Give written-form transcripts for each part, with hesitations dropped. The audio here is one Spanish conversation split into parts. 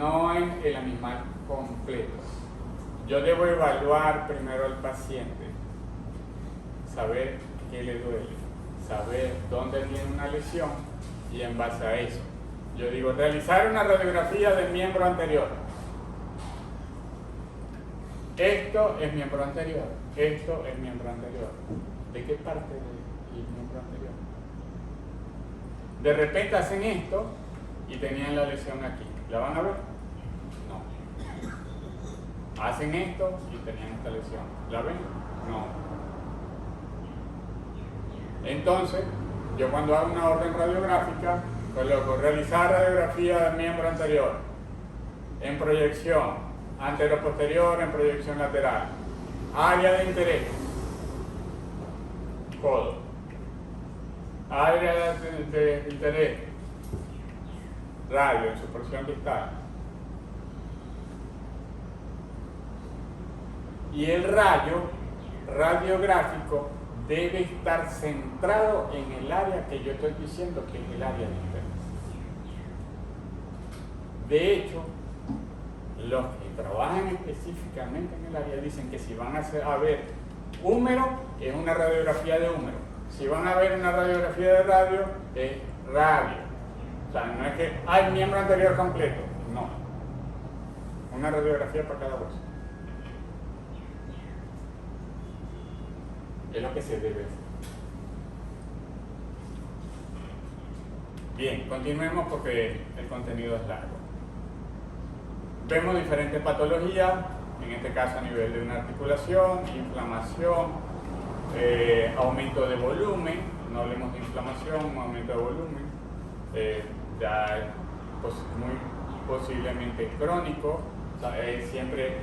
no en el animal completo. Yo debo evaluar primero al paciente, saber qué le duele, saber dónde tiene una lesión y en base a eso, yo digo, realizar una radiografía del miembro anterior. Esto es miembro anterior, esto es miembro anterior. ¿De qué parte del miembro anterior? De repente hacen esto y tenían la lesión aquí. ¿La van a ver? No. Hacen esto y tenían esta lesión. ¿La ven? No. Entonces, yo cuando hago una orden radiográfica, coloco realizar radiografía del miembro anterior en proyección antero-posterior, en proyección lateral, área de interés, codo, área de interés, radio en su porción distal. Y el rayo radiográfico debe estar centrado en el área que yo estoy diciendo que es el área de interés. De hecho, los que trabajan específicamente en el área dicen que si van a ver húmero, es una radiografía de húmero. Si van a ver una radiografía de radio, es radio. O sea, no es que hay miembro anterior completo. No. Una radiografía para cada hueso. Es lo que se debe hacer. Bien, continuemos porque el contenido es largo. Vemos diferentes patologías, en este caso a nivel de una articulación, inflamación, aumento de volumen, no hablemos de inflamación, aumento de volumen, ya pues, muy posiblemente crónico. O sea, siempre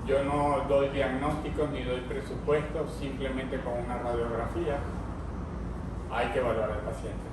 yo no doy diagnósticos ni doy presupuestos, simplemente con una radiografía hay que evaluar al paciente.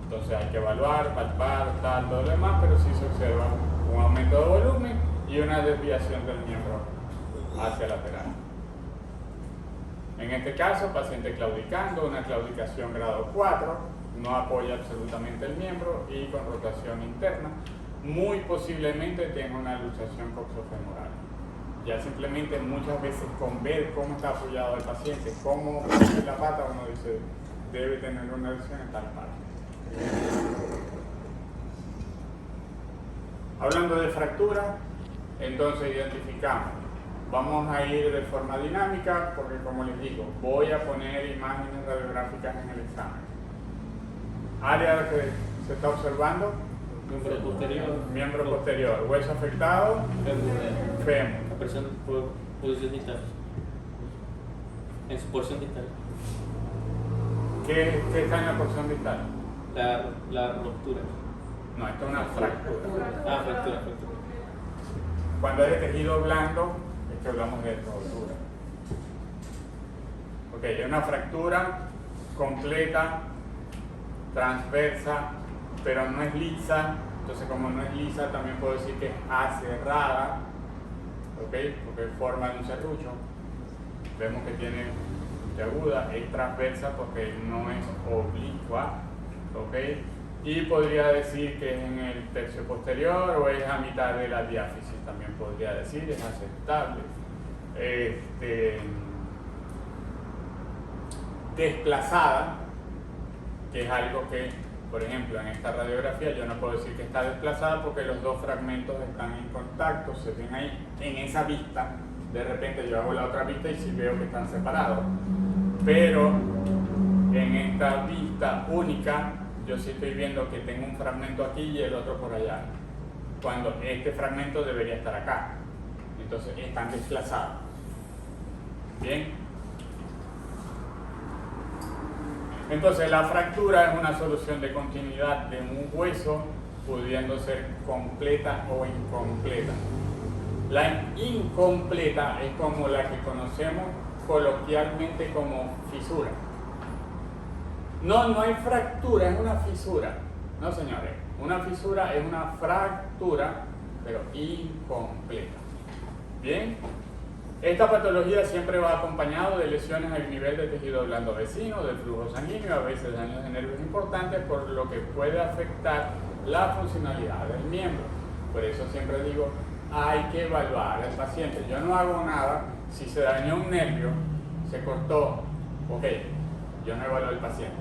Entonces hay que evaluar, palpar, tal, todo lo demás, pero sí se observa un aumento de volumen y una desviación del miembro hacia lateral. En este caso, paciente claudicando, una claudicación grado 4, no apoya absolutamente el miembro y con rotación interna. Muy posiblemente tenga una luxación coxofemoral. Ya simplemente muchas veces con ver cómo está apoyado el paciente, cómo es la pata, uno dice, debe tener una lesión en tal parte. Hablando de fractura, entonces identificamos. Vamos a ir de forma dinámica porque, como les digo, voy a poner imágenes radiográficas en el examen. Área que se está observando. Miembro posterior. Miembro posterior. Hueso afectado. Fémur. La porción posición distal. En su porción distal. ¿Qué está en la porción distal? La ruptura. No, esto es una fractura. Ah, fractura. Cuando es de tejido blando, es que hablamos de rotura. Ok, es una fractura completa, transversa, pero no es lisa. Entonces, como no es lisa, también puedo decir que es aserrada, ok, porque es forma de un serrucho. Vemos que tiene aguda, es transversa porque no es oblicua, ok, y podría decir que es en el tercio posterior o es a mitad de la diáfisis, también podría decir, es aceptable. Desplazada, que es algo que, por ejemplo, en esta radiografía yo no puedo decir que está desplazada porque los dos fragmentos están en contacto, se ven ahí en esa vista. De repente yo hago la otra vista y sí veo que están separados, pero en esta vista única yo sí estoy viendo que tengo un fragmento aquí y el otro por allá, cuando este fragmento debería estar acá. Entonces están desplazados. Bien. Entonces la fractura es una solución de continuidad de un hueso, pudiendo ser completa o incompleta. La incompleta es como la que conocemos coloquialmente como fisura. No hay fractura, es una fisura. No, señores, una fisura es una fractura, pero incompleta. ¿Bien? Esta patología siempre va acompañado de lesiones al nivel del tejido blando vecino, del flujo sanguíneo, a veces daños de nervios importantes, por lo que puede afectar la funcionalidad del miembro. Por eso siempre digo, hay que evaluar al paciente. Yo no hago nada si se dañó un nervio, se cortó, ok, yo no evalúo al paciente.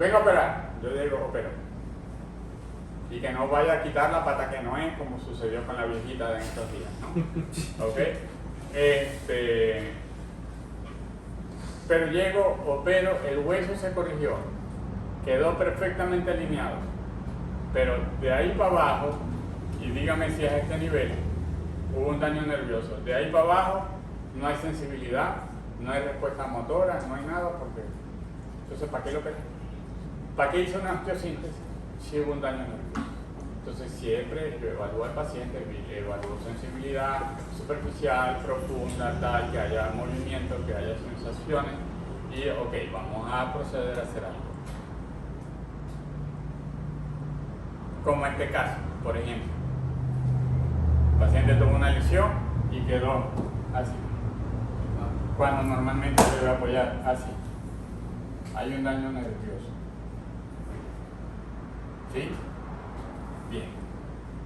Venga a operar, yo digo, opero. Y que no vaya a quitar la pata que no es, como sucedió con la viejita de estos días, ¿no? Ok. Pero llego, opero, el hueso se corrigió, quedó perfectamente alineado, pero de ahí para abajo, y dígame si es a este nivel, hubo un daño nervioso. De ahí para abajo no hay sensibilidad, no hay respuesta motora, no hay nada, porque entonces ¿para qué lo operé? ¿Para qué hizo una osteosíntesis si hubo un daño nervioso? Entonces siempre yo evalúo al paciente, evalúo sensibilidad superficial, profunda, tal, que haya movimiento, que haya sensaciones y ok, vamos a proceder a hacer algo. Como en este caso, por ejemplo, el paciente tuvo una lesión y quedó así, cuando normalmente se debe apoyar así. Hay un daño nervioso. ¿Sí? Bien.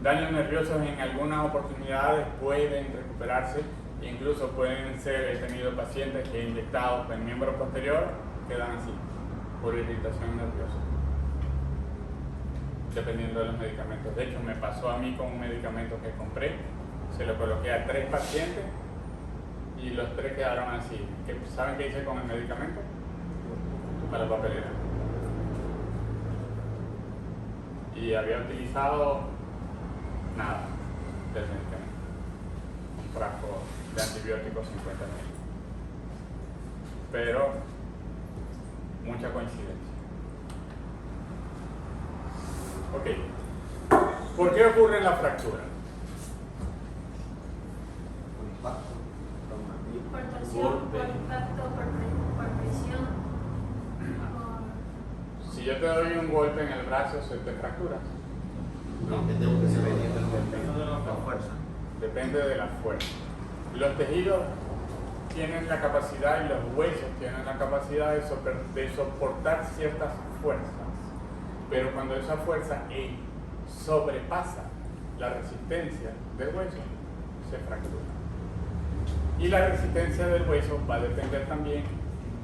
Daños nerviosos en algunas oportunidades pueden recuperarse, incluso pueden ser, he tenido pacientes que inyectados en el miembro posterior quedan así, por irritación nerviosa, dependiendo de los medicamentos. De hecho, me pasó a mí con un medicamento que compré, se lo coloqué a 3 pacientes y los 3 quedaron así. ¿Saben qué hice con el medicamento? Para la papelera. Y había utilizado nada del medicamento, un frasco de antibióticos 50 ml, pero mucha coincidencia. Ok, ¿por qué ocurre la fractura? Por torsión, por impacto, por presión. Si yo te doy un golpe en el brazo, ¿se te fractura? No, que tengo que se venía del golpe. La fuerza. Depende de la fuerza. Los tejidos tienen la capacidad y los huesos tienen la capacidad de soportar ciertas fuerzas, pero cuando esa fuerza sobrepasa la resistencia del hueso, se fractura. Y la resistencia del hueso va a depender también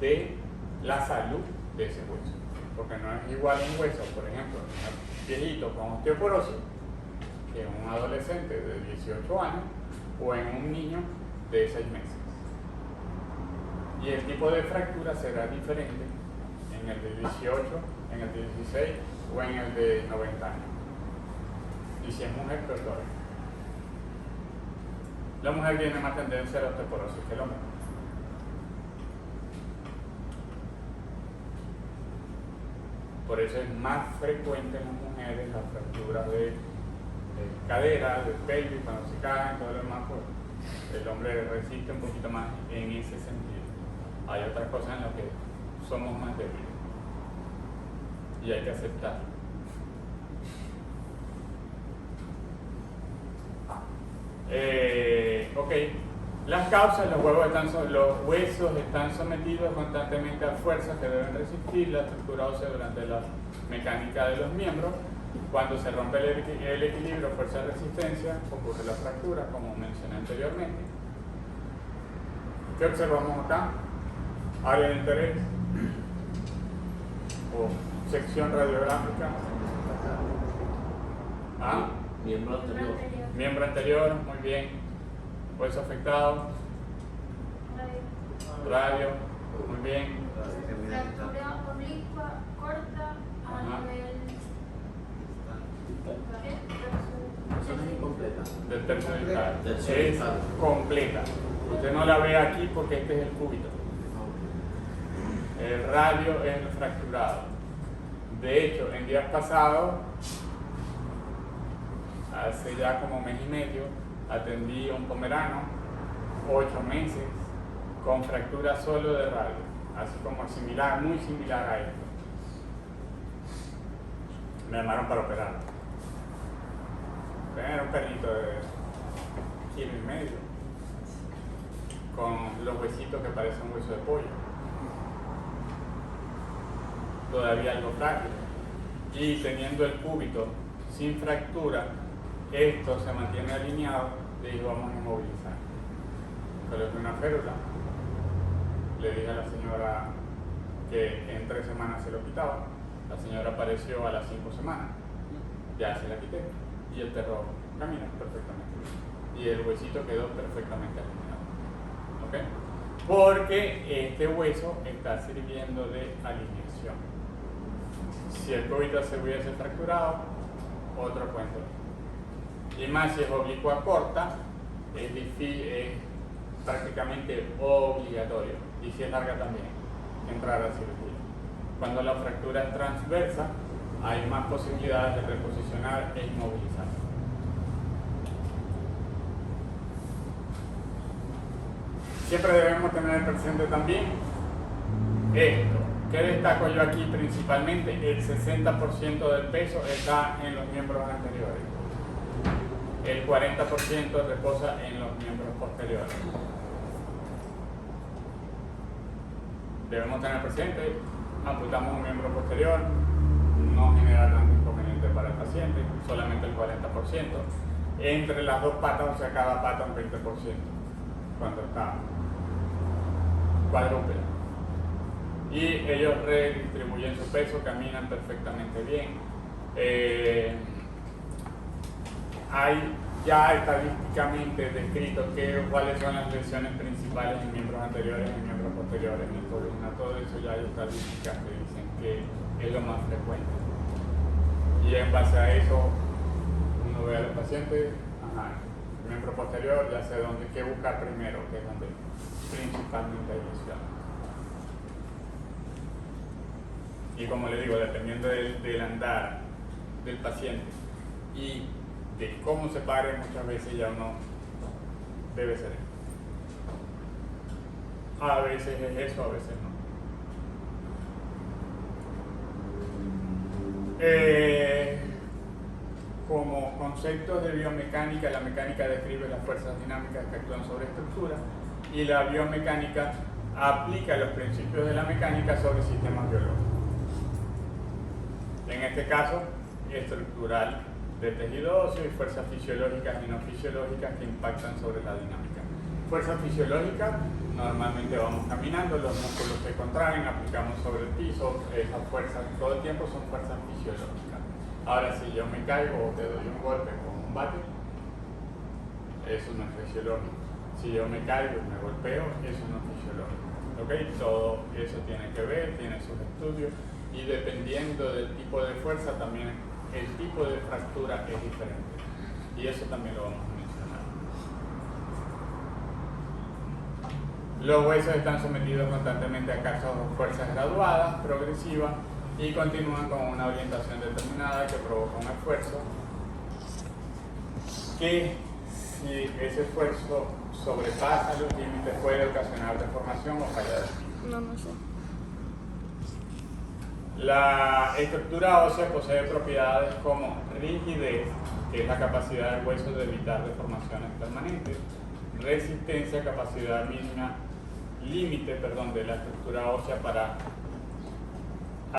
de la salud de ese hueso, porque no es igual un hueso, por ejemplo, un viejito con osteoporosis que un adolescente de 18 años o en un niño de 6 meses. Y el tipo de fractura será diferente en el de 18, en el de 16 o en el de 90 años. Y si es mujer, pues todavía. La mujer tiene más tendencia a la osteoporosis que el hombre. Por eso es más frecuente en las mujeres la fractura de cadera, de pelvis, cuando se caen, todo lo demás, pues el hombre resiste un poquito más en ese sentido. Hay otras cosas en las que somos más débiles y hay que aceptarlo. Ok, las causas, los huesos están sometidos constantemente a fuerzas que deben resistir la estructura ósea durante la mecánica de los miembros. Cuando se rompe el equilibrio fuerza-resistencia, ocurre la fractura, como mencioné anteriormente. ¿Qué observamos acá? Área de interés o sección radiográfica. ¿Ah? Miembro anterior. Miembro anterior, muy bien. Hueso afectado. Radio, muy bien. Fractura oblicua corta a nivel. Eso no es incompleta. Del tercio distal. Tercio Es distal. completa. Usted no la ve aquí porque este es el cúbito. El radio es el fracturado. De hecho, en días pasados, hace ya como mes y medio, atendí a un pomerano, 8 meses, con fractura solo de radio, así como similar, muy similar a esto. Me llamaron para operarlo. Era un perrito de 1,5 kilos. con los huesitos que parecen hueso de pollo. Todavía algo frágil. Y teniendo el cúbito sin fractura, esto se mantiene alineado. Le digo, vamos a inmovilizar. Coloqué una férula. Le dije a la señora que en 3 semanas se lo quitaba. La señora apareció a las 5 semanas. Ya se la quité. Y el perro camina perfectamente. Y el huesito quedó perfectamente alineado. ¿Ok? Porque este hueso está sirviendo de alineación. Si el cúbito se hubiese fracturado, otro cuento. Y más si es oblicua corta, es prácticamente obligatorio, y si es larga también, entrar a cirugía. Cuando la fractura es transversa, hay más posibilidades de reposicionar e inmovilizar. Siempre debemos tener presente también esto. ¿Qué destaco yo aquí principalmente? El 60% del peso está en los miembros anteriores. El 40% reposa en los miembros posteriores. Debemos tener presente, amputamos un miembro posterior, no genera tanto inconveniente para el paciente, solamente el 40%. Entre las dos patas, o sea, cada pata un 20%, cuando está cuadrúpedo. Y ellos redistribuyen su peso, caminan perfectamente bien. Hay ya estadísticamente descrito cuáles son las lesiones principales en miembros anteriores y miembros posteriores en columna. Todo eso ya hay estadísticas que dicen que es lo más frecuente. Y en base a eso, uno ve al paciente, el miembro posterior, ya sé qué buscar primero, que es donde principalmente hay lesiones. Y como le digo, dependiendo del andar del paciente y de cómo se pare, muchas veces ya uno debe ser. A veces es eso, a veces no. Como conceptos de biomecánica, la mecánica describe las fuerzas dinámicas que actúan sobre estructuras y la biomecánica aplica los principios de la mecánica sobre sistemas biológicos. En este caso, estructural del tejido óseo y fuerzas fisiológicas y no fisiológicas que impactan sobre la dinámica. Fuerza fisiológica, normalmente vamos caminando, los músculos se contraen, aplicamos sobre el piso, esas fuerzas todo el tiempo son fuerzas fisiológicas. Ahora, si yo me caigo o te doy un golpe con un bate, eso no es fisiológico. Si yo me caigo y me golpeo, eso no es fisiológico. ¿Okay? Todo eso tiene que ver, tiene sus estudios. Y dependiendo del tipo de fuerza, también el tipo de fractura es diferente. Y eso también lo vamos a mencionar. Los huesos están sometidos constantemente a casos de fuerzas graduadas, progresivas, y continúan con una orientación determinada que provoca un esfuerzo que, si ese esfuerzo sobrepasa los límites, puede ocasionar deformación o falla de pie. No sé. La estructura ósea posee propiedades como rigidez, que es la capacidad del hueso de evitar deformaciones permanentes, resistencia, capacidad mínima, límite, de la estructura ósea para